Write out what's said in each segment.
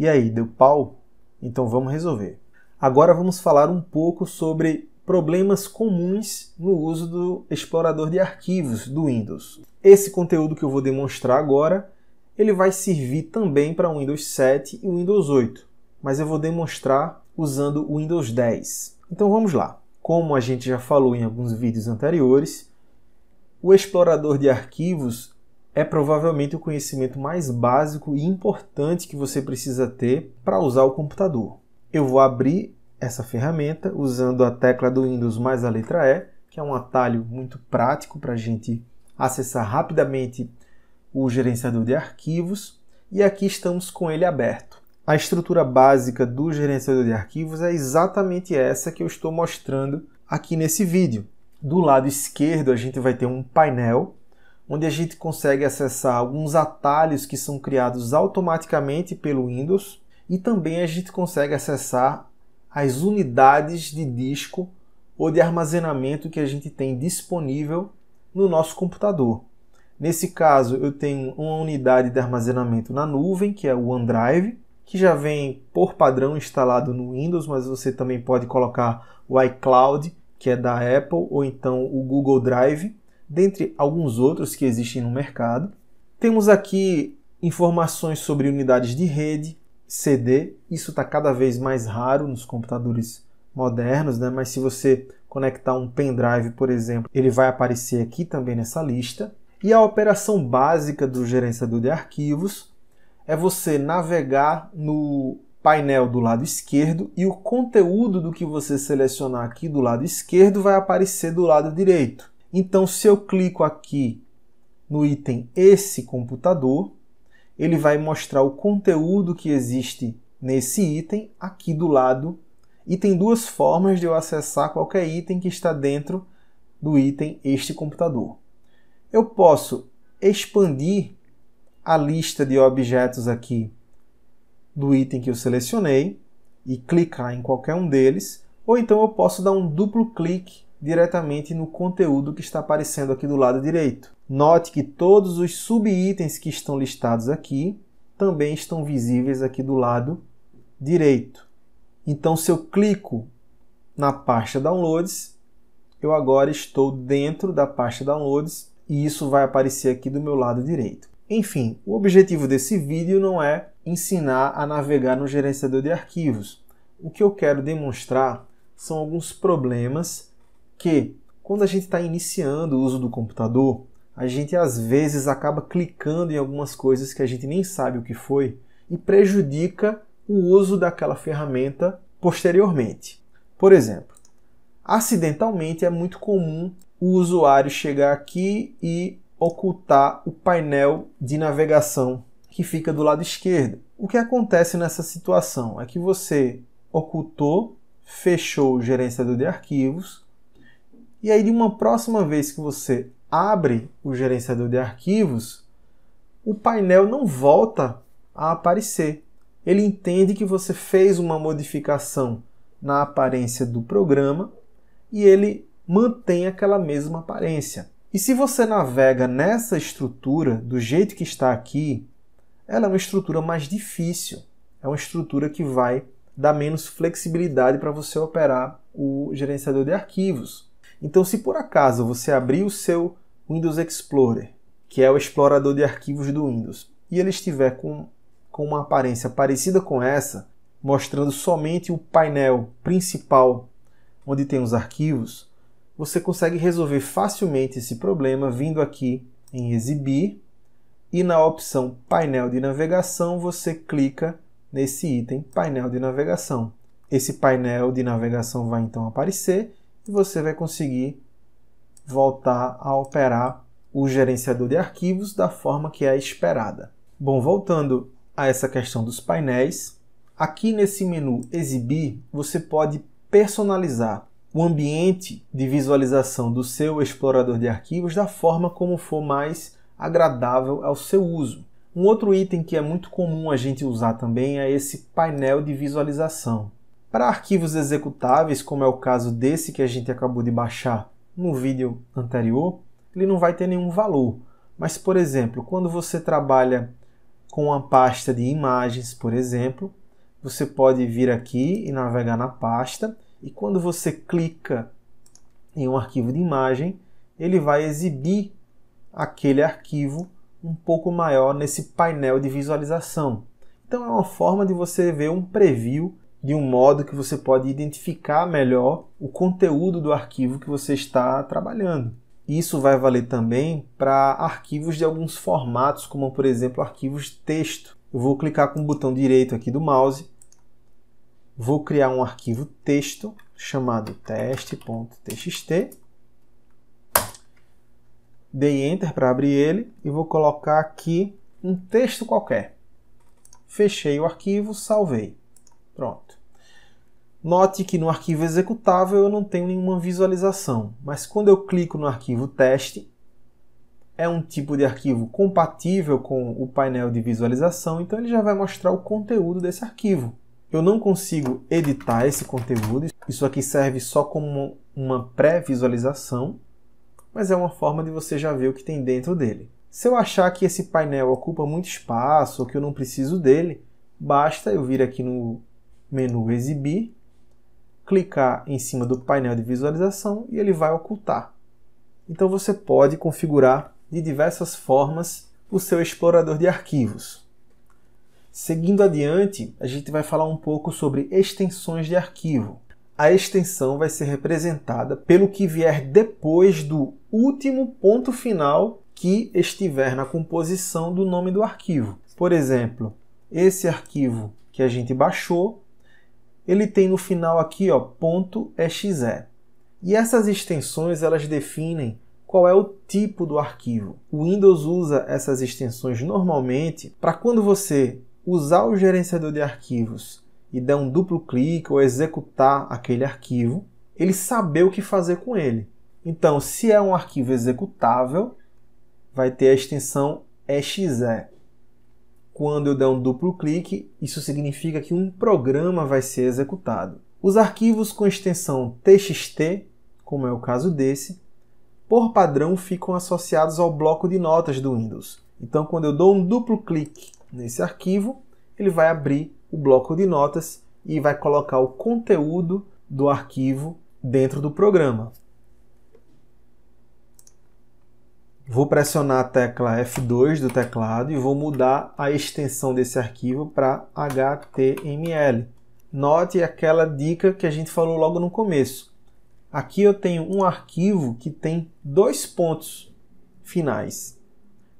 E aí, deu pau? Então vamos resolver. Agora vamos falar um pouco sobre problemas comuns no uso do explorador de arquivos do Windows. Esse conteúdo que eu vou demonstrar agora, ele vai servir também para o Windows 7 e o Windows 8, mas eu vou demonstrar usando o Windows 10. Então vamos lá. Como a gente já falou em alguns vídeos anteriores, o explorador de arquivos é provavelmente o conhecimento mais básico e importante que você precisa ter para usar o computador. Eu vou abrir essa ferramenta usando a tecla do Windows mais a letra E, que é um atalho muito prático para a gente acessar rapidamente o gerenciador de arquivos, e aqui estamos com ele aberto. A estrutura básica do gerenciador de arquivos é exatamente essa que eu estou mostrando aqui nesse vídeo. Do lado esquerdo a gente vai ter um painel, onde a gente consegue acessar alguns atalhos que são criados automaticamente pelo Windows, e também a gente consegue acessar as unidades de disco ou de armazenamento que a gente tem disponível no nosso computador. Nesse caso, eu tenho uma unidade de armazenamento na nuvem, que é o OneDrive, que já vem por padrão instalado no Windows, mas você também pode colocar o iCloud, que é da Apple, ou então o Google Drive, dentre alguns outros que existem no mercado. Temos aqui informações sobre unidades de rede, CD, isso está cada vez mais raro nos computadores modernos, né? Mas se você conectar um pendrive, por exemplo, ele vai aparecer aqui também nessa lista. E a operação básica do gerenciador de arquivos é você navegar no painel do lado esquerdo e o conteúdo do que você selecionar aqui do lado esquerdo vai aparecer do lado direito. Então, se eu clico aqui no item Esse computador, ele vai mostrar o conteúdo que existe nesse item aqui do lado. E tem duas formas de eu acessar qualquer item que está dentro do item Este computador. Eu posso expandir a lista de objetos aqui do item que eu selecionei e clicar em qualquer um deles, ou então eu posso dar um duplo clique diretamente no conteúdo que está aparecendo aqui do lado direito. Note que todos os subitens que estão listados aqui também estão visíveis aqui do lado direito. Então, se eu clico na pasta Downloads, eu agora estou dentro da pasta Downloads e isso vai aparecer aqui do meu lado direito. Enfim, o objetivo desse vídeo não é ensinar a navegar no gerenciador de arquivos. O que eu quero demonstrar são alguns problemas que, quando a gente está iniciando o uso do computador, a gente às vezes acaba clicando em algumas coisas que a gente nem sabe o que foi e prejudica o uso daquela ferramenta posteriormente. Por exemplo, acidentalmente é muito comum o usuário chegar aqui e ocultar o painel de navegação que fica do lado esquerdo. O que acontece nessa situação é que você ocultou, fechou o gerenciador de arquivos, e aí de uma próxima vez que você abre o gerenciador de arquivos, o painel não volta a aparecer. Ele entende que você fez uma modificação na aparência do programa e ele mantém aquela mesma aparência. E se você navega nessa estrutura do jeito que está aqui, ela é uma estrutura mais difícil. É uma estrutura que vai dar menos flexibilidade para você operar o gerenciador de arquivos. Então, se por acaso você abrir o seu Windows Explorer, que é o explorador de arquivos do Windows, e ele estiver com uma aparência parecida com essa, mostrando somente o painel principal onde tem os arquivos, você consegue resolver facilmente esse problema vindo aqui em Exibir e na opção Painel de Navegação você clica nesse item Painel de Navegação. Esse painel de navegação vai então aparecer e você vai conseguir voltar a operar o gerenciador de arquivos da forma que é esperada. Bom, voltando a essa questão dos painéis, aqui nesse menu Exibir, você pode personalizar o ambiente de visualização do seu explorador de arquivos da forma como for mais agradável ao seu uso. Um outro item que é muito comum a gente usar também é esse painel de visualização. Para arquivos executáveis, como é o caso desse que a gente acabou de baixar no vídeo anterior, ele não vai ter nenhum valor. Mas, por exemplo, quando você trabalha com uma pasta de imagens, por exemplo, você pode vir aqui e navegar na pasta, e quando você clica em um arquivo de imagem, ele vai exibir aquele arquivo um pouco maior nesse painel de visualização. Então é uma forma de você ver um preview de um modo que você pode identificar melhor o conteúdo do arquivo que você está trabalhando. Isso vai valer também para arquivos de alguns formatos, como por exemplo arquivos de texto. Eu vou clicar com o botão direito aqui do mouse, vou criar um arquivo texto chamado teste.txt, dei Enter para abrir ele e vou colocar aqui um texto qualquer. Fechei o arquivo, salvei. Pronto. Note que no arquivo executável eu não tenho nenhuma visualização, mas quando eu clico no arquivo teste, é um tipo de arquivo compatível com o painel de visualização, então ele já vai mostrar o conteúdo desse arquivo. Eu não consigo editar esse conteúdo, isso aqui serve só como uma pré-visualização, mas é uma forma de você já ver o que tem dentro dele. Se eu achar que esse painel ocupa muito espaço ou que eu não preciso dele, basta eu vir aqui no menu Exibir, clicar em cima do painel de visualização e ele vai ocultar. Então você pode configurar de diversas formas o seu explorador de arquivos. Seguindo adiante, a gente vai falar um pouco sobre extensões de arquivo. A extensão vai ser representada pelo que vier depois do último ponto final que estiver na composição do nome do arquivo. Por exemplo, esse arquivo que a gente baixou, ele tem no final aqui, ó, .exe. E essas extensões, elas definem qual é o tipo do arquivo. O Windows usa essas extensões normalmente para quando você usar o gerenciador de arquivos e der um duplo clique ou executar aquele arquivo, ele saber o que fazer com ele. Então, se é um arquivo executável, vai ter a extensão .exe. Quando eu der um duplo clique, isso significa que um programa vai ser executado. Os arquivos com extensão txt, como é o caso desse, por padrão ficam associados ao bloco de notas do Windows. Então, quando eu dou um duplo clique nesse arquivo, ele vai abrir o bloco de notas e vai colocar o conteúdo do arquivo dentro do programa. Vou pressionar a tecla F2 do teclado e vou mudar a extensão desse arquivo para HTML. Note aquela dica que a gente falou logo no começo. Aqui eu tenho um arquivo que tem dois pontos finais.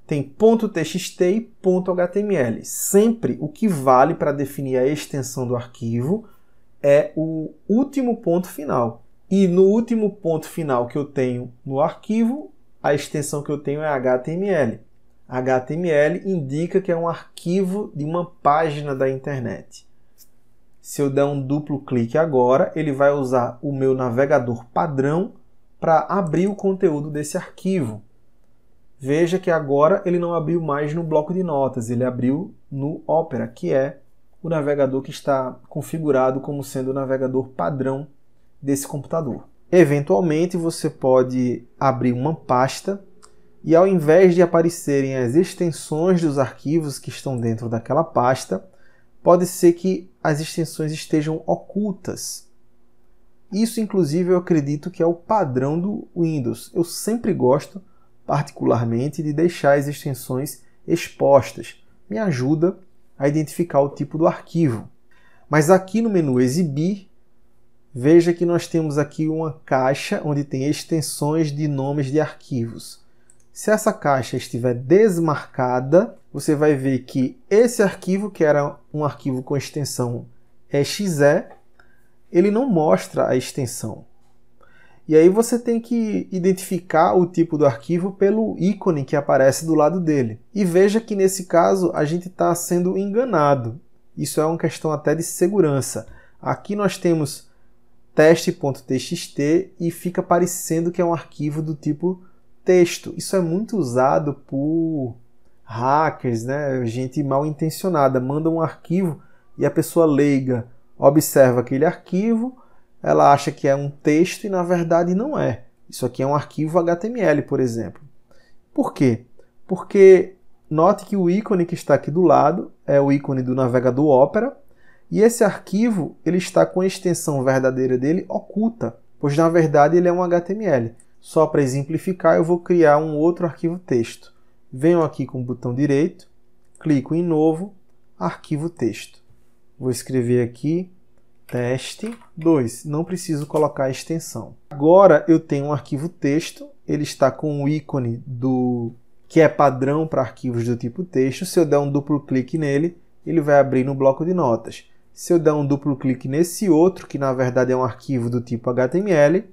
Tem .txt e .html. Sempre o que vale para definir a extensão do arquivo é o último ponto final. E no último ponto final que eu tenho no arquivo, a extensão que eu tenho é HTML. HTML indica que é um arquivo de uma página da internet. Se eu der um duplo clique agora, ele vai usar o meu navegador padrão para abrir o conteúdo desse arquivo. Veja que agora ele não abriu mais no bloco de notas, ele abriu no Opera, que é o navegador que está configurado como sendo o navegador padrão desse computador. Eventualmente você pode abrir uma pasta e ao invés de aparecerem as extensões dos arquivos que estão dentro daquela pasta, pode ser que as extensões estejam ocultas. Isso, inclusive, eu acredito que é o padrão do Windows. Eu sempre gosto, particularmente, de deixar as extensões expostas. Me ajuda a identificar o tipo do arquivo. Mas aqui no menu Exibir, veja que nós temos aqui uma caixa onde tem extensões de nomes de arquivos. Se essa caixa estiver desmarcada, você vai ver que esse arquivo, que era um arquivo com extensão .exe, ele não mostra a extensão. E aí você tem que identificar o tipo do arquivo pelo ícone que aparece do lado dele. E veja que nesse caso a gente está sendo enganado. Isso é uma questão até de segurança. Aqui nós temos teste.txt e fica parecendo que é um arquivo do tipo texto. Isso é muito usado por hackers, né? Gente mal intencionada. Manda um arquivo e a pessoa leiga observa aquele arquivo, ela acha que é um texto e na verdade não é. Isso aqui é um arquivo HTML, por exemplo. Por quê? Porque Note que o ícone que está aqui do lado é o ícone do navegador Opera, e esse arquivo ele está com a extensão verdadeira dele oculta, pois na verdade ele é um HTML. Só para exemplificar, eu vou criar um outro arquivo texto. Venho aqui com o botão direito, clico em Novo, Arquivo Texto. Vou escrever aqui teste 2, não preciso colocar a extensão. Agora eu tenho um arquivo texto, ele está com o ícone que é padrão para arquivos do tipo texto. Se eu der um duplo clique nele, ele vai abrir no bloco de notas. Se eu der um duplo clique nesse outro, que na verdade é um arquivo do tipo HTML,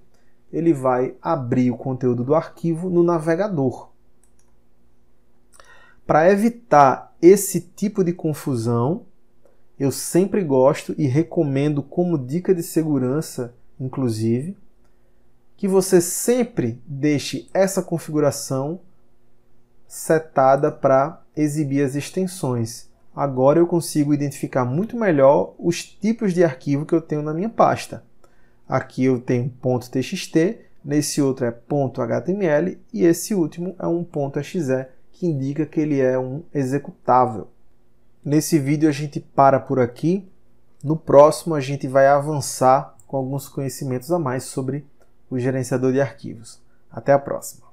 ele vai abrir o conteúdo do arquivo no navegador. Para evitar esse tipo de confusão, eu sempre gosto e recomendo como dica de segurança, inclusive, que você sempre deixe essa configuração setada para exibir as extensões. Agora eu consigo identificar muito melhor os tipos de arquivo que eu tenho na minha pasta. Aqui eu tenho .txt, nesse outro é .html e esse último é um .exe, que indica que ele é um executável. Nesse vídeo a gente para por aqui. No próximo a gente vai avançar com alguns conhecimentos a mais sobre o gerenciador de arquivos. Até a próxima!